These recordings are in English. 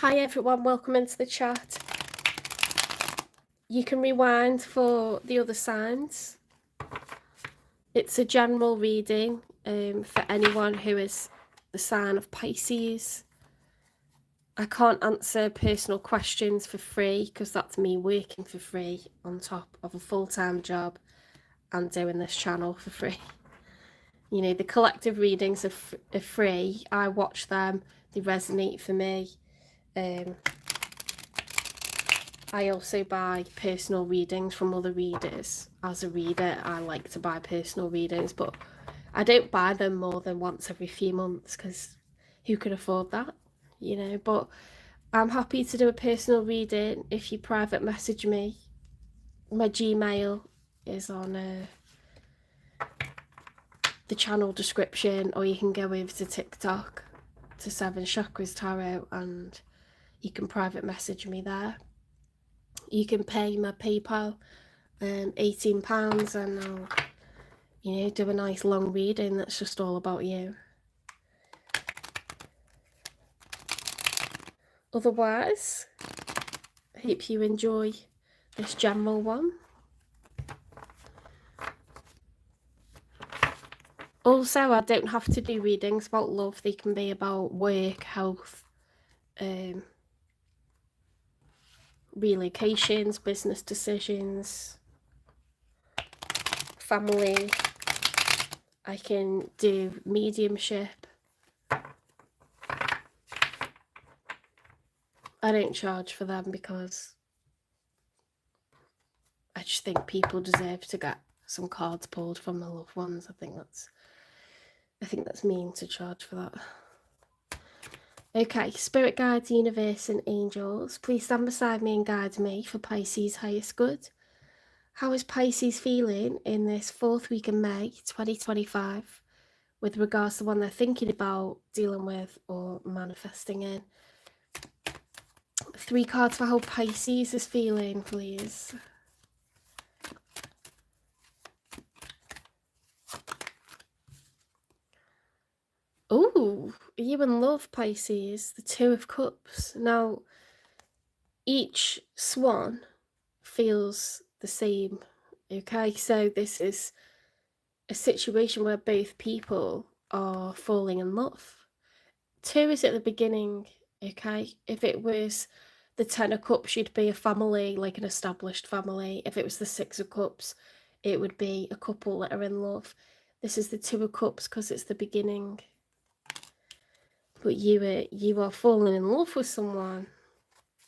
Hi everyone, welcome into the chat. You can rewind for the other signs. It's a general reading for anyone who is the sign of Pisces. I can't answer personal questions for free because that's me working for free on top of a full-time job and doing this channel for free. You know, the collective readings are free. I watch them, they resonate for me. I also buy personal readings from other readers. As a reader, I like to buy personal readings, but I don't buy them more than once every few months because who can afford that, you know? But I'm happy to do a personal reading if you private message me. My Gmail is on the channel description, or you can go over to TikTok to 7 Chakras Tarot and you can private message me there. You can pay my PayPal £18 and I'll, you know, do a nice long reading that's just all about you. Otherwise, I hope you enjoy this general one. Also, I don't have to do readings about love. They can be about work, health, relocations, business decisions, family. I can do mediumship. I don't charge for them because I just think people deserve to get some cards pulled from their loved ones. I think that's mean to charge for that. Okay, spirit guides, universe and angels, please stand beside me and guide me for Pisces' highest good. How is Pisces feeling in this 4th week of May 2025 with regards to one they're thinking about, dealing with or manifesting in? 3 cards for how Pisces is feeling, please. Oh, you in love, Pisces, the 2 of Cups. Now, each swan feels the same, okay? So this is a situation where both people are falling in love. 2 is at the beginning, okay? If it was the 10 of Cups, you'd be a family, like an established family. If it was the 6 of Cups, it would be a couple that are in love. This is the 2 of Cups because it's the beginning. But you are falling in love with someone,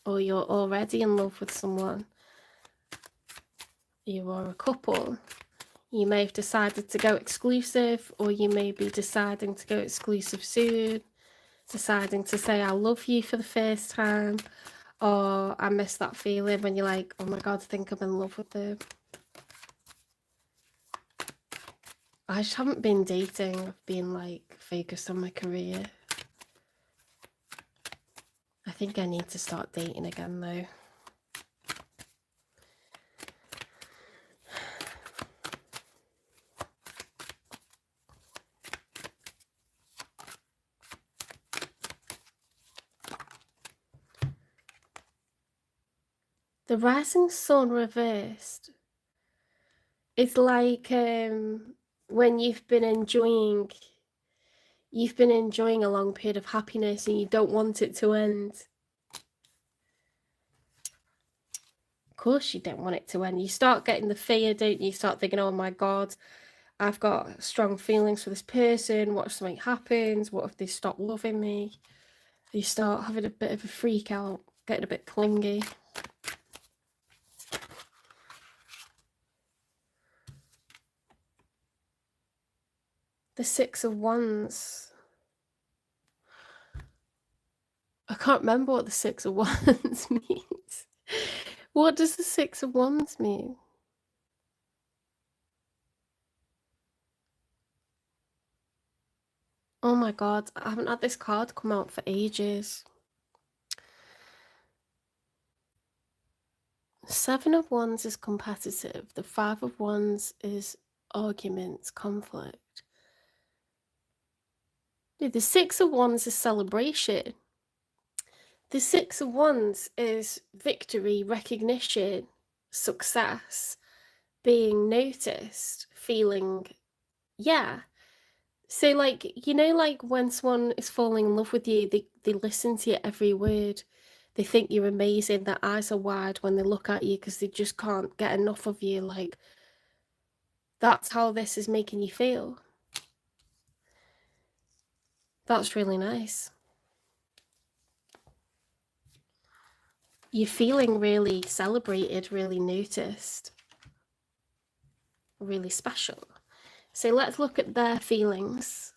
or you're already in love with someone. You are a couple. You may have decided to go exclusive, or you may be deciding to go exclusive soon, deciding to say I love you for the first time, or I miss that feeling when you're like, oh my god, I think I'm in love with them. I just haven't been dating. I've been like focused on my career. I think I need to start dating again though. The rising sun reversed. It's like when you've been enjoying a long period of happiness and you don't want it to end. Of course you don't want it to end. You start getting the fear, don't you? You start thinking, oh my god, I've got strong feelings for this person. What if something happens? What if they stop loving me? You start having a bit of a freak out, getting a bit clingy. The 6 of Wands. I can't remember what the 6 of Wands means. What does the 6 of Wands mean? Oh my god, I haven't had this card come out for ages. 7 of Wands is competitive. The 5 of Wands is arguments, conflict. The 6 of Wands is celebration. The Six of Wands is victory, recognition, success, being noticed, feeling, yeah. So, like, you know, like when someone is falling in love with you, they listen to your every word. They think you're amazing. Their eyes are wide when they look at you because they just can't get enough of you. Like, that's how this is making you feel. That's really nice. You're feeling really celebrated, really noticed, really special. So let's look at their feelings.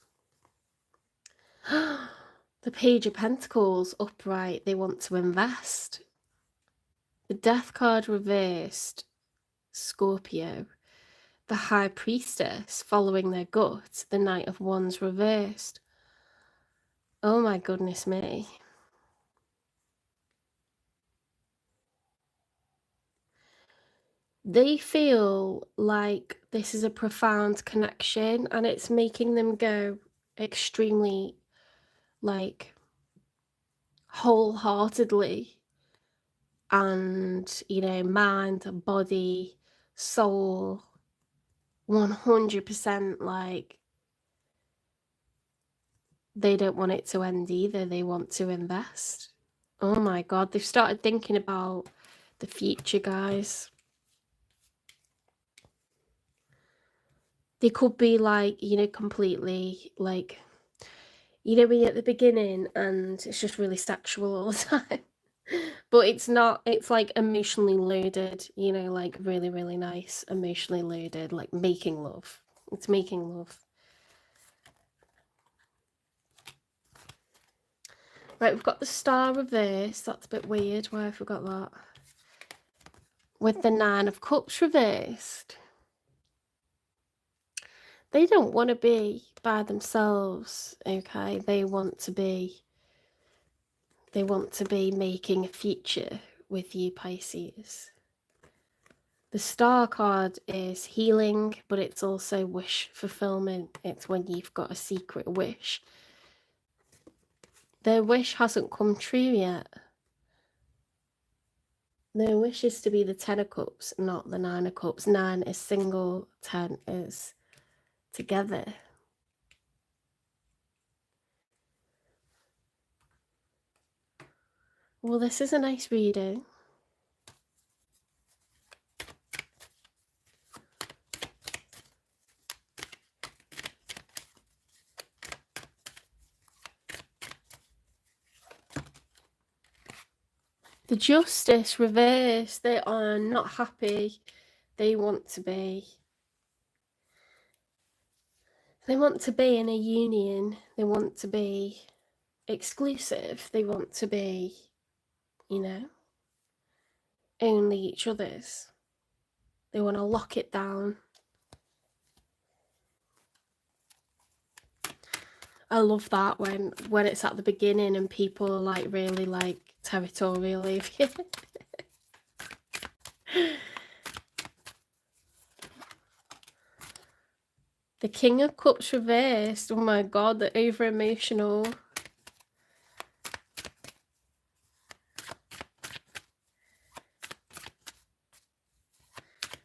The Page of Pentacles upright, they want to invest. The Death card reversed, Scorpio. The High Priestess following their gut, the Knight of Wands reversed. Oh my goodness me. They feel like this is a profound connection and it's making them go extremely, like, wholeheartedly, and, you know, mind, body, soul, 100%, like, they don't want it to end either. They want to invest. Oh my God, they've started thinking about the future, guys. They could be like, you know, completely like, you know, when you're at the beginning and it's just really sexual all the time. But it's not, it's like emotionally loaded, you know, like really, really nice, emotionally loaded, like making love. It's making love. Right, we've got the Star reverse. That's a bit weird. Why I forgot that. With the Nine of Cups reversed. They don't want to be by themselves, okay? They want to be making a future with you, Pisces. The Star card is healing, but it's also wish fulfillment. It's when you've got a secret wish. Their wish hasn't come true yet. Their wish is to be the Ten of Cups, not the Nine of Cups. 9 is single, 10 is together. Well, this is a nice reading. The Justice reverse, they are not happy. They want to be. They want to be in a union. They want to be exclusive. They want to be, you know, only each other's. They want to lock it down. I love that when it's at the beginning and people are like really like territorial of you. The King of Cups reversed. Oh my God, they're over emotional.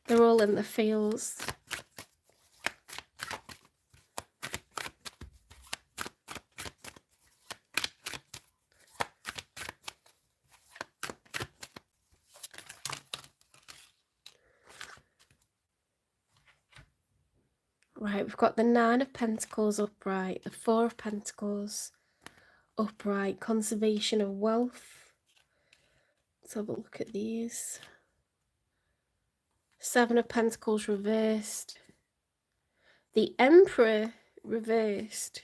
They're all in the feels. Right, we've got the Nine of Pentacles upright, the Four of Pentacles upright, conservation of wealth. Let's have a look at these. Seven of Pentacles reversed. The Emperor reversed.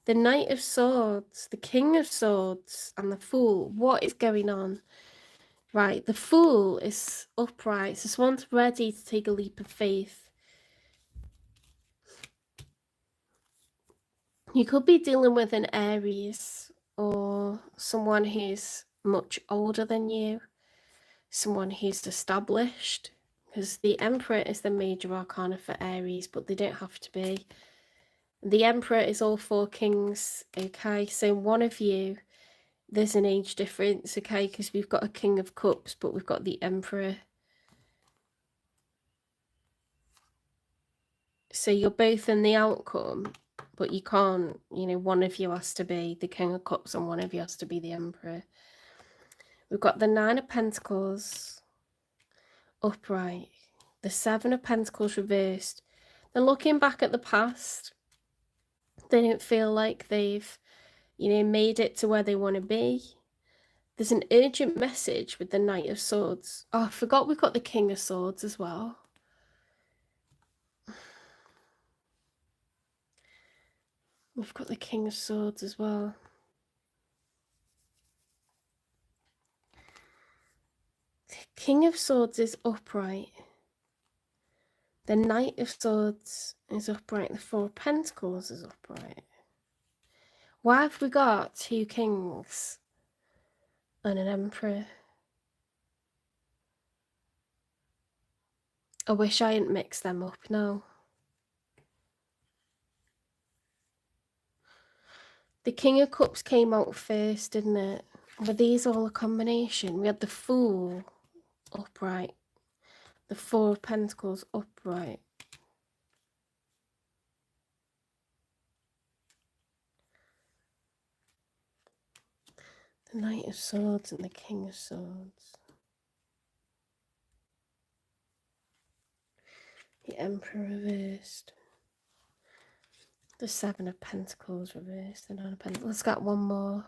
The Knight of Swords, the King of Swords, and the Fool. What is going on? Right, the Fool is upright. So someone's ready to take a leap of faith. You could be dealing with an Aries or someone who's much older than you, someone who's established, because the Emperor is the major arcana for Aries, but they don't have to be. The Emperor is all four kings, okay? So one of you, there's an age difference, okay, because we've got a King of Cups, but we've got the Emperor. So you're both in the outcome, but you can't, you know, one of you has to be the King of Cups and one of you has to be the Emperor. We've got the Nine of Pentacles upright, the Seven of Pentacles reversed. They're looking back at the past. They don't feel like they've, you know, made it to where they want to be. There's an urgent message with the Knight of Swords. Oh, I forgot we've got the King of Swords as well. We've got the King of Swords as well. The King of Swords is upright. The Knight of Swords is upright. The Four of Pentacles is upright. Why have we got two kings and an emperor? I wish I hadn't mixed them up now. The King of Cups came out first, didn't it? Were these all a combination? We had the Fool upright, the Four of Pentacles upright. The Knight of Swords and the King of Swords. The Emperor reversed. The Seven of Pentacles reversed. The Nine of Pentacles. Let's get one more.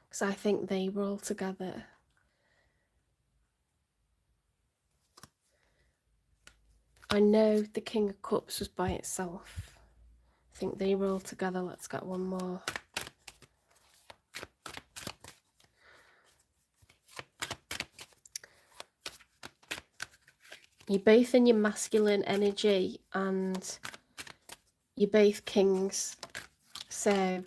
Because I think they were all together. I know the King of Cups was by itself. I think they were all together. Let's get one more. You're both in your masculine energy and you're both kings. So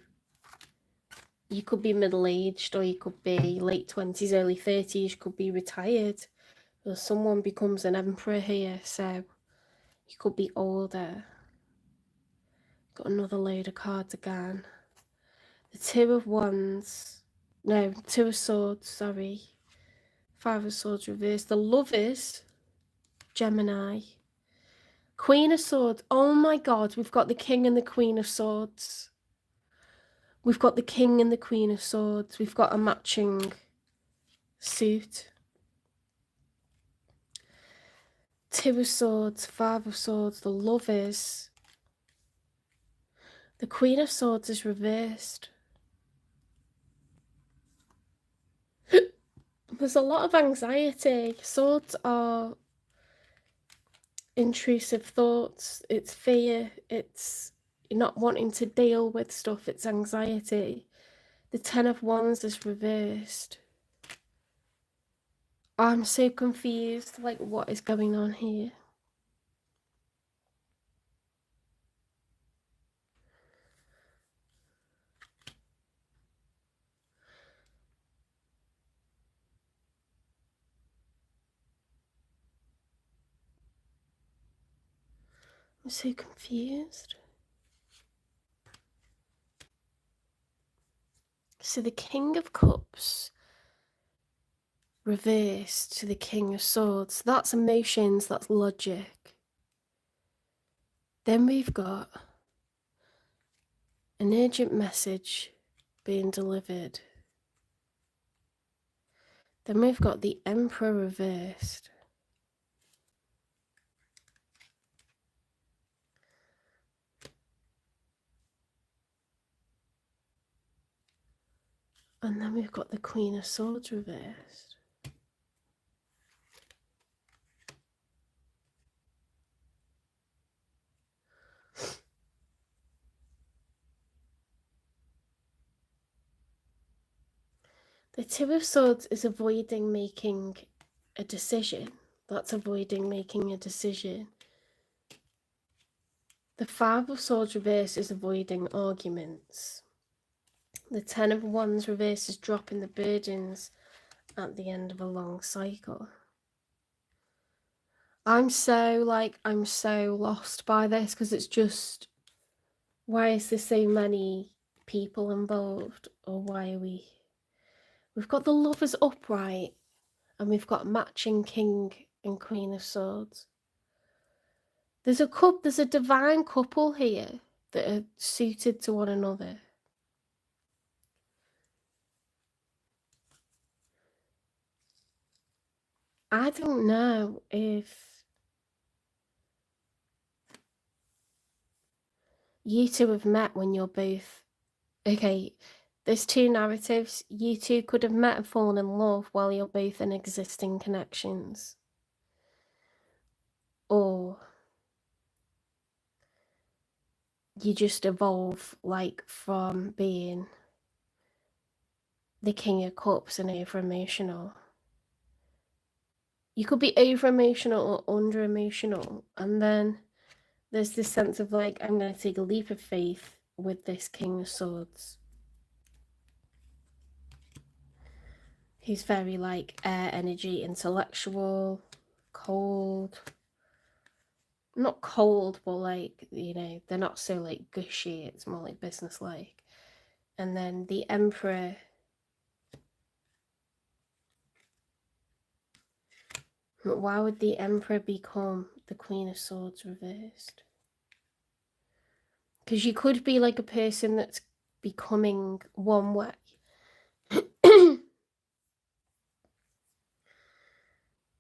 you could be middle-aged or you could be late 20s, early 30s. You could be retired. Or someone becomes an emperor here. So you could be older. Got another load of cards again. The Two of Wands. No, Two of Swords, sorry. Five of Swords reversed. The Lovers. Gemini. Queen of Swords. Oh my God, we've got the King and the Queen of Swords. We've got the King and the Queen of Swords. We've got a matching suit. Two of Swords, Five of Swords, the Lovers. The Queen of Swords is reversed. There's a lot of anxiety. Swords are intrusive thoughts. It's fear. It's not wanting to deal with stuff. It's anxiety. The Ten of Wands is reversed. I'm so confused. Like, what is going on here? I'm so confused. So the King of Cups reversed to the King of Swords. That's emotions, that's logic. Then we've got an urgent message being delivered. Then we've got the Emperor reversed. And then we've got the Queen of Swords reversed. The Two of Swords is avoiding making a decision. That's avoiding making a decision. The Five of Swords reverse is avoiding arguments. The Ten of Wands reverse is dropping the burdens at the end of a long cycle. I'm so lost by this because it's just, why is there so many people involved, or why are we... We've got the Lovers upright, and we've got matching King and Queen of Swords. There's a divine couple here that are suited to one another. I don't know if you two have met when you're both... Okay, there's two narratives. You two could have met and fallen in love while you're both in existing connections. Or you just evolve, like, from being the King of Cups and over-emotional. You could be over-emotional or under-emotional, and then there's this sense of, like, I'm going to take a leap of faith with this King of Swords. He's very, like, air energy, intellectual, cold. Not cold, but, like, you know, they're not so, like, gushy. It's more, like, business-like. And then the Emperor... Why would the Emperor become the Queen of Swords reversed? Because you could be, like, a person that's becoming one way.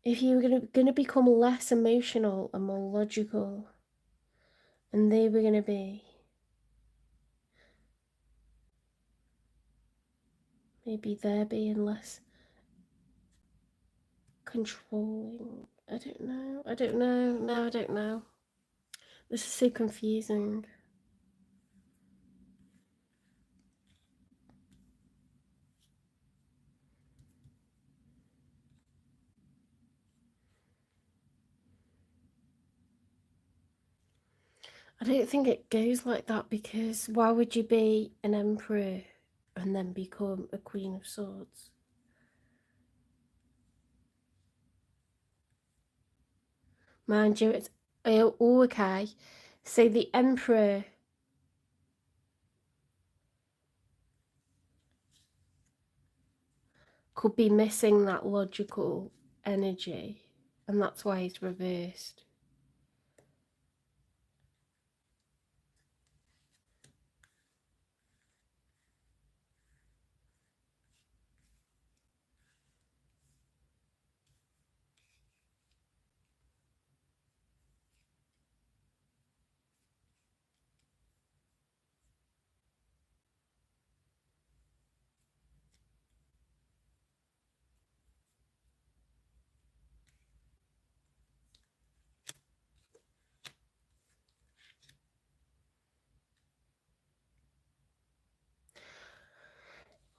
If you were going to become less emotional and more logical, and they were going to be maybe they're being less controlling. I don't know. No, I don't know. This is so confusing. I don't think it goes like that, because why would you be an emperor and then become a Queen of Swords? Mind you, it's... Oh, okay. So the Emperor could be missing that logical energy, and that's why he's reversed.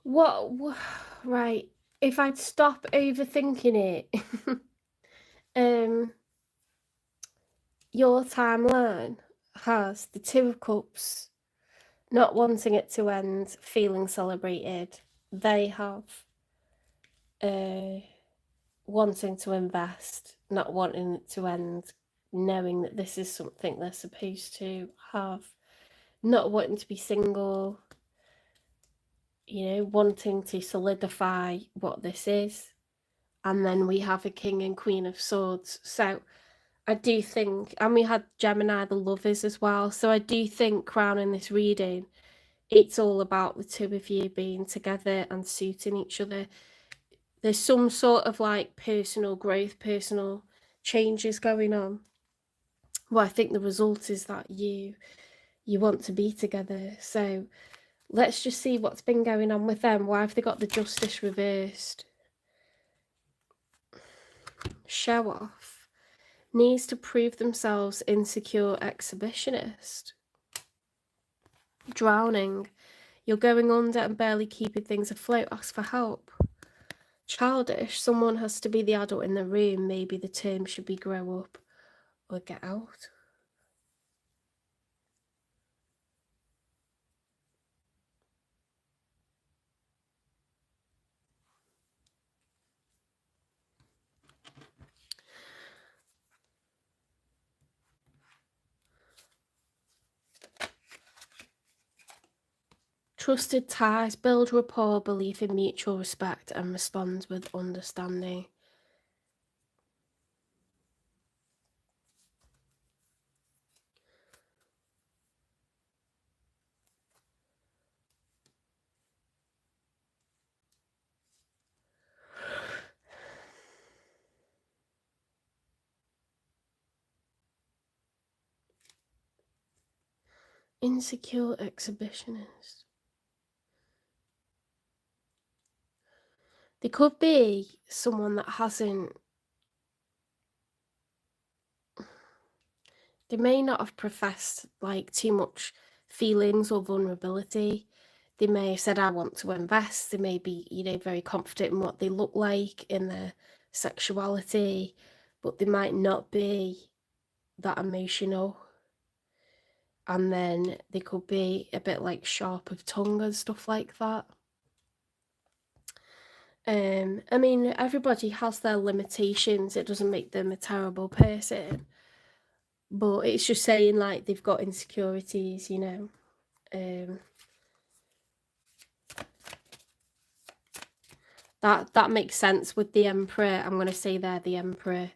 What? Right. If I'd stop overthinking it, your timeline has the Two of Cups not wanting it to end, feeling celebrated. They have wanting to invest, not wanting it to end, knowing that this is something they're supposed to have, not wanting to be single, you know, wanting to solidify what this is. And then we have a King and Queen of Swords. So I do think, and we had Gemini, the Lovers, as well. So I do think, crowning this reading, it's all about the two of you being together and suiting each other. There's some sort of, like, personal growth, personal changes going on. Well, I think the result is that you want to be together. So let's just see what's been going on with them. Why have they got the Justice reversed? Show off. Needs to prove themselves, insecure exhibitionist. Drowning. You're going under and barely keeping things afloat. Ask for help. Childish. Someone has to be the adult in the room. Maybe the term should be grow up or get out. Trusted ties build rapport, belief in mutual respect, and responds with understanding. Insecure exhibitionist. They could be someone that hasn't, they may not have professed like too much feelings or vulnerability. They may have said, I want to invest. They may be, very confident in what they look like, in their sexuality, but they might not be that emotional. And then they could be a bit like sharp of tongue and stuff like that. I mean, everybody has their limitations. It doesn't make them a terrible person, but it's just saying like they've got insecurities, that makes sense with the Emperor. I'm going to say they're the Emperor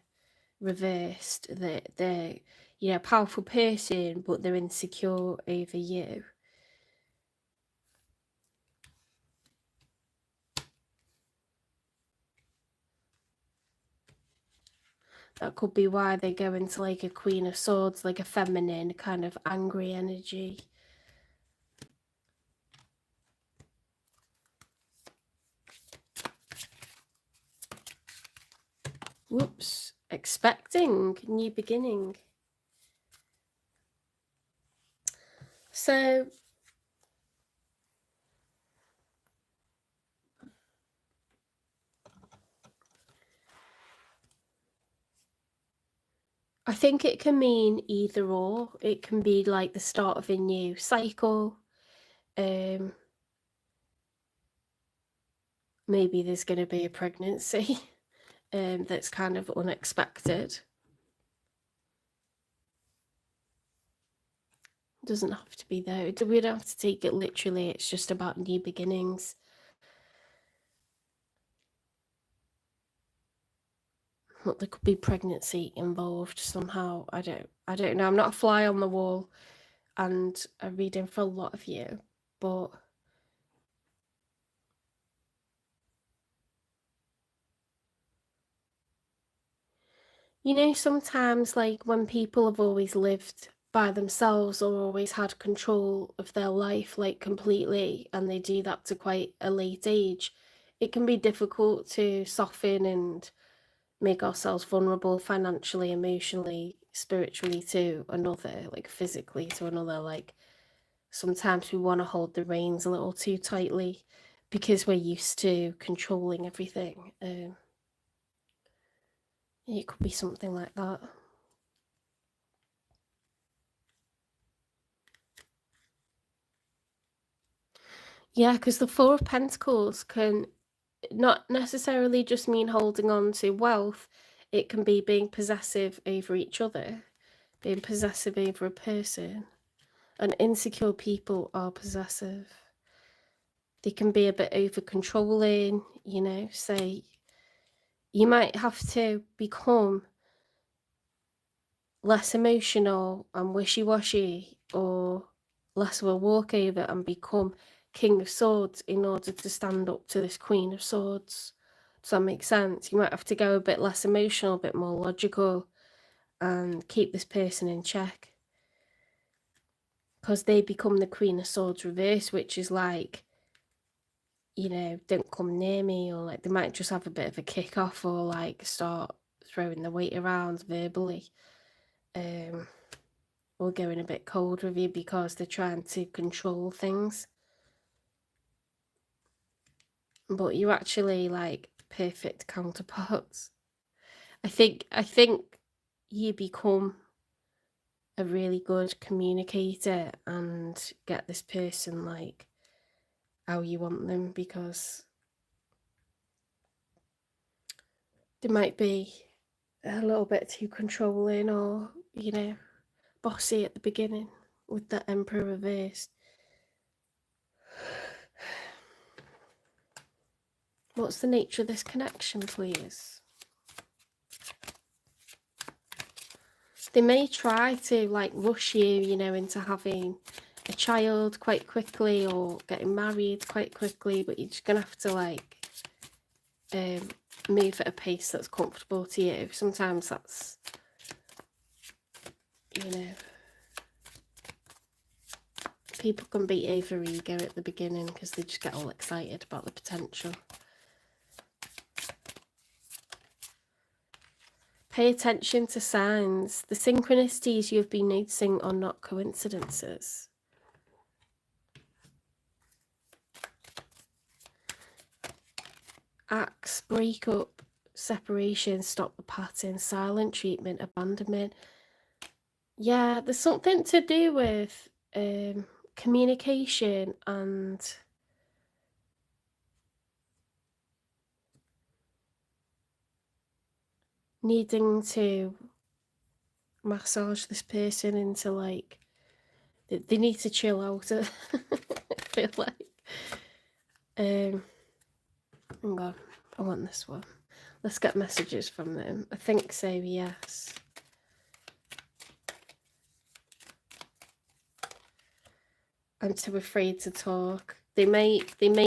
reversed. That they're a powerful person, but they're insecure over you. That could be why they go into like a Queen of Swords, like a feminine kind of angry energy. Whoops. Expecting new beginning. So I think it can mean either or. It can be like the start of a new cycle. Maybe there's going to be a pregnancy that's kind of unexpected. Doesn't have to be though. We don't have to take it literally. It's just about new beginnings. But there could be pregnancy involved somehow. I don't know. I'm not a fly on the wall, and I'm reading for a lot of you, but sometimes like when people have always lived by themselves or always had control of their life like completely, and they do that to quite a late age, it can be difficult to soften and make ourselves vulnerable financially, emotionally, spiritually to another, like physically to another. Like sometimes we want to hold the reins a little too tightly because we're used to controlling everything. It could be something like that. Yeah, because the Four of Pentacles can not necessarily just mean holding on to wealth. It can be being possessive over each other, being possessive over a person. And insecure people are possessive. They can be a bit over controlling, say you might have to become less emotional and wishy-washy, or less of a walkover and become King of Swords in order to stand up to this Queen of Swords. Does that make sense? You might have to go a bit less emotional, a bit more logical, and keep this person in check, because they become the Queen of Swords reverse, which is like, don't come near me, or like they might just have a bit of a kick off, or like start throwing the weight around verbally, or going a bit cold with you because they're trying to control things. But you're actually like perfect counterparts. I think you become a really good communicator and get this person like how you want them, because they might be a little bit too controlling, or bossy at the beginning with the Emperor reversed. What's the nature of this connection, please? They may try to like rush you, you know, into having a child quite quickly or getting married quite quickly, but you're just gonna have to like move at a pace that's comfortable to you. Sometimes that's, you know, people can be over eager at the beginning because they just get all excited about the potential. Pay attention to signs. The synchronicities you've been noticing are not coincidences. Acts, break up, separation, stop the pattern, silent treatment, abandonment. Yeah, there's something to do with communication and needing to massage this person into like, they need to chill out. I feel like. Hang on, I want this one. Let's get messages from them. I think so, yes. I'm too afraid to talk. They may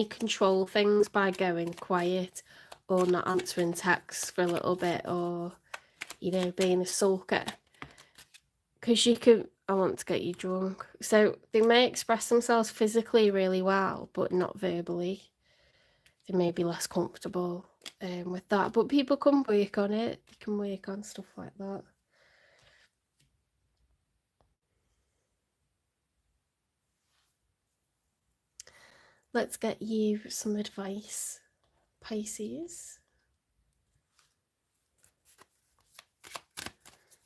control things by going quiet or not answering texts for a little bit, or, you know, being a sulker. Because you can, I want to get you drunk. So they may express themselves physically really well, but not verbally. They may be less comfortable with that, but people can work on it. You can work on stuff like that. Let's get you some advice, Pisces.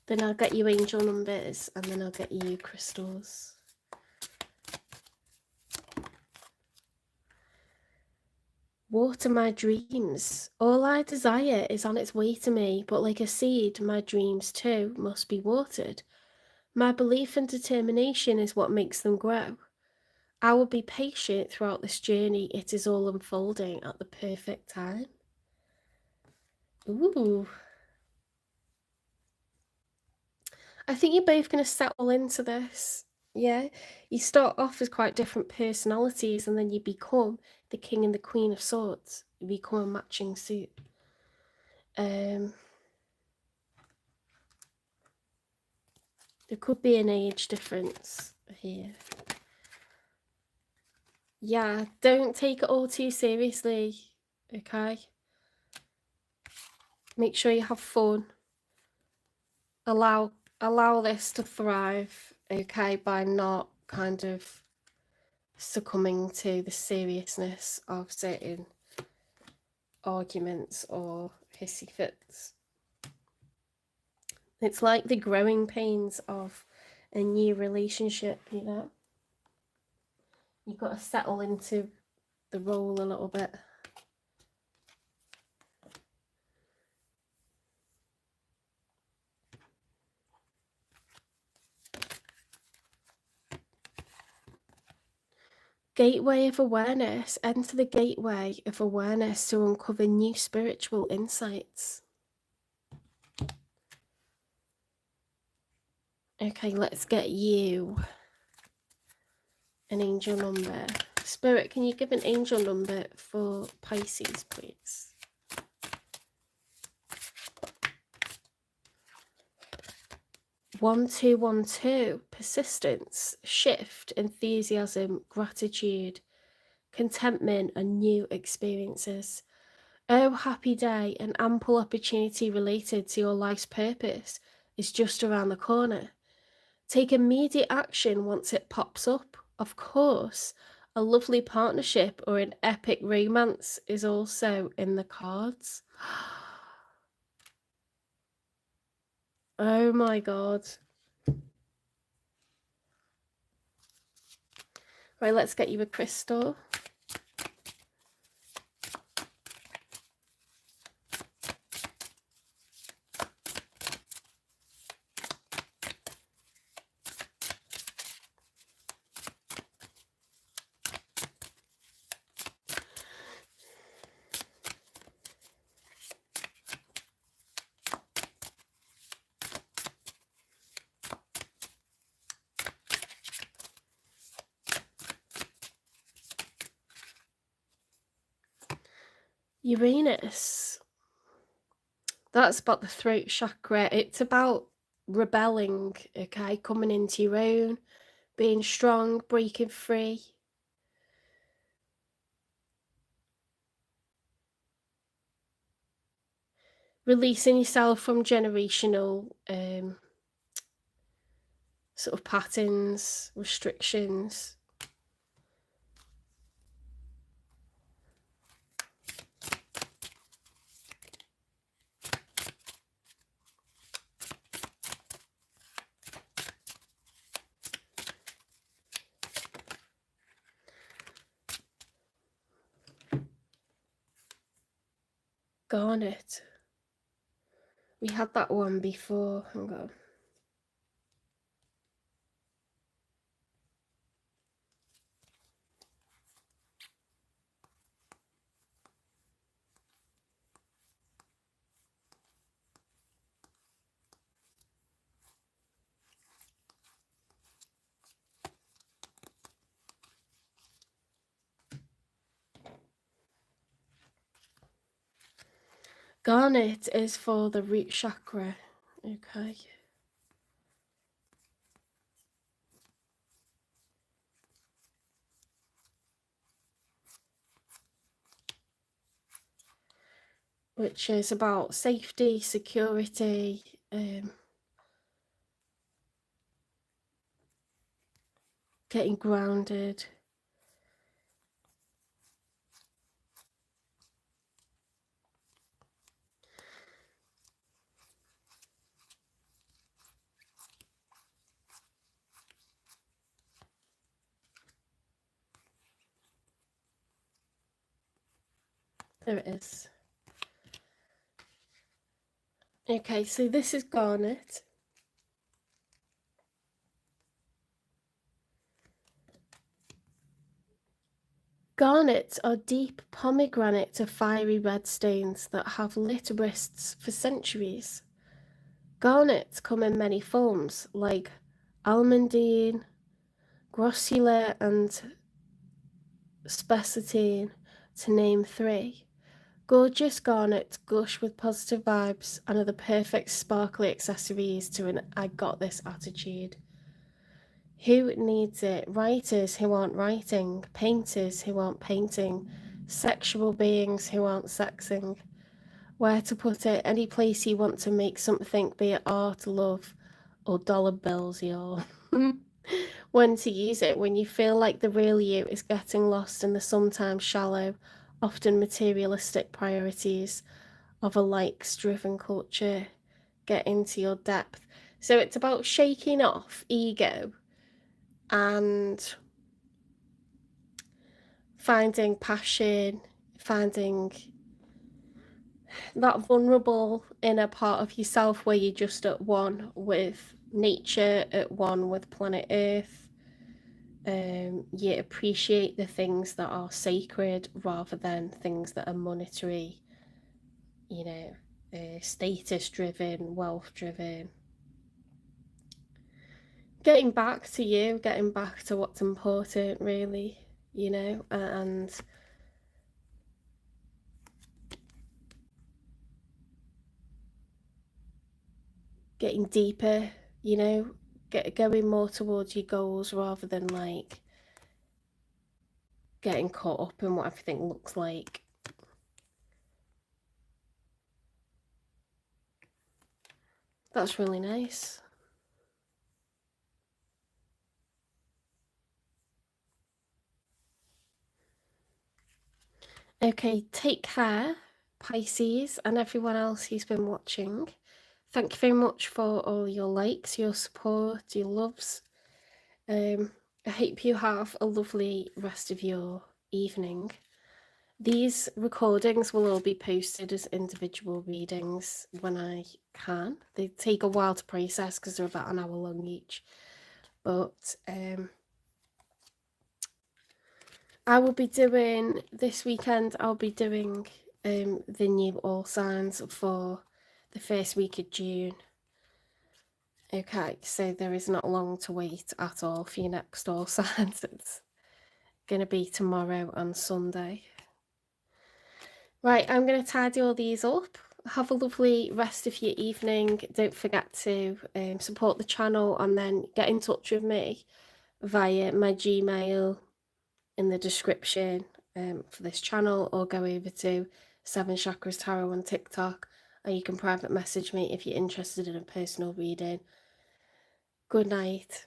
Then I'll get you angel numbers, and then I'll get you crystals. Water my dreams. All I desire is on its way to me, but like a seed, my dreams too must be watered. My belief and determination is what makes them grow. I will be patient throughout this journey. It is all unfolding at the perfect time. Ooh. I think you're both going to settle into this. Yeah, you start off as quite different personalities, and then you become the king and the queen of swords. You become a matching suit. There could be an age difference here. Yeah, don't take it all too seriously, okay? Make sure you have fun. Allow this to thrive, okay, by not kind of succumbing to the seriousness of certain arguments or hissy fits. It's like the growing pains of a new relationship, you know? You've got to settle into the role a little bit. Gateway of awareness. Enter the gateway of awareness to uncover new spiritual insights. Okay, let's get you an angel number. Spirit, can you give an angel number for Pisces, please? One, two, 1, 2. Persistence, shift, enthusiasm, gratitude, contentment, and new experiences. Oh, happy day, an ample opportunity related to your life's purpose is just around the corner. Take immediate action once it pops up. Of course, a lovely partnership or an epic romance is also in the cards. Oh my god. Right, let's get you a crystal. Uranus, that's about the throat chakra. It's about rebelling, okay, coming into your own, being strong, breaking free. Releasing yourself from generational sort of patterns, restrictions. Garnet. We had that one before. Hang on. Garnet is for the root chakra. Okay. Which is about safety, security, getting grounded. There it is. Okay, so this is garnet. Garnets are deep pomegranate to fiery red stones that have lit wrists for centuries. Garnets come in many forms, like almandine, grossular, and spessartine, to name 3. Gorgeous garnets gush with positive vibes and are the perfect sparkly accessories to an I got this attitude. Who needs it? Writers who aren't writing, painters who aren't painting, sexual beings who aren't sexing. Where to put it? Any place you want to make something, be it art, love, or dollar bills, y'all. When to use it? When you feel like the real you is getting lost in the sometimes shallow, often materialistic priorities of a likes-driven culture. Get into your depth. So it's about shaking off ego and finding passion, finding that vulnerable inner part of yourself where you're just at one with nature, at one with planet Earth. You appreciate the things that are sacred rather than things that are monetary, you know, status driven, wealth driven. Getting back to you, getting back to what's important, really, you know, and getting deeper, you know, going more towards your goals rather than like getting caught up in what everything looks like. That's really nice. Okay, take care, Pisces, and everyone else who's been watching. Thank you very much for all your likes, your support, your loves. I hope you have a lovely rest of your evening. These recordings will all be posted as individual readings when I can. They take a while to process because they're about an hour long each. But I will be doing, this weekend, I'll be doing the new all signs for the first week of June. Okay, so there is not long to wait at all for your next all signs. It's going to be tomorrow and Sunday. Right, I'm going to tidy all these up. Have a lovely rest of your evening. Don't forget to support the channel and then get in touch with me via my Gmail in the description for this channel, or go over to Seven Chakras Tarot on TikTok, and you can private message me if you're interested in a personal reading. Good night.